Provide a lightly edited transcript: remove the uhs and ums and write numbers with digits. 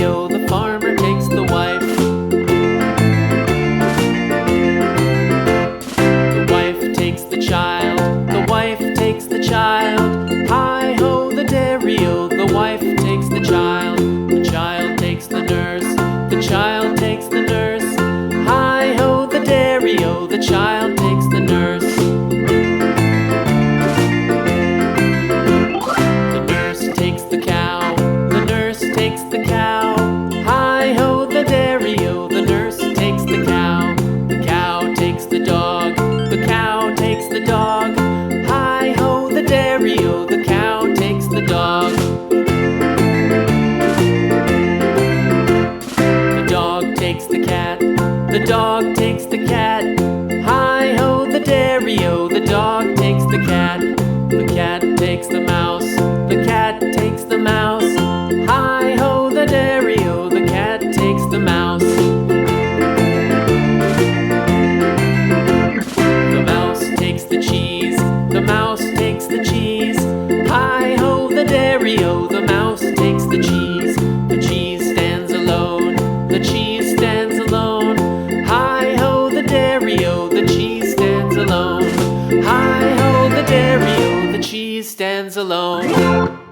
dairy-o, the farmer takes the wife. The wife takes the child, the wife takes the child. Hi-ho, the dairy-o, the wife takes the child. The child takes the nurse, the child takes the nurse. Hi-ho, the dairy-o, the child takes the nurse. The nurse takes the cow, the nurse takes the cow. Hi-ho, the dairy-o, the nurse takes the cow. The cow takes the dog, the cow takes the dog. Hi-ho, the dairy-o, the cow takes the dog. The dog takes the cat, the dog takes the cat. Hi-ho, the dairy-o, the dog takes the cat. The cat takes the mouse, the cat takes the mouse. Hi-ho, the dairy-o, the cat takes the mouse. The mouse takes the cheese, the mouse takes the cheese. Hi-ho, the dairy-o, the mouse takes the cheese. The cheese stands alone, the cheese stands alone. Hi-ho, the dairy-o, the cheese stands alone. Hi-ho, the dairy-o, the cheese stands alone.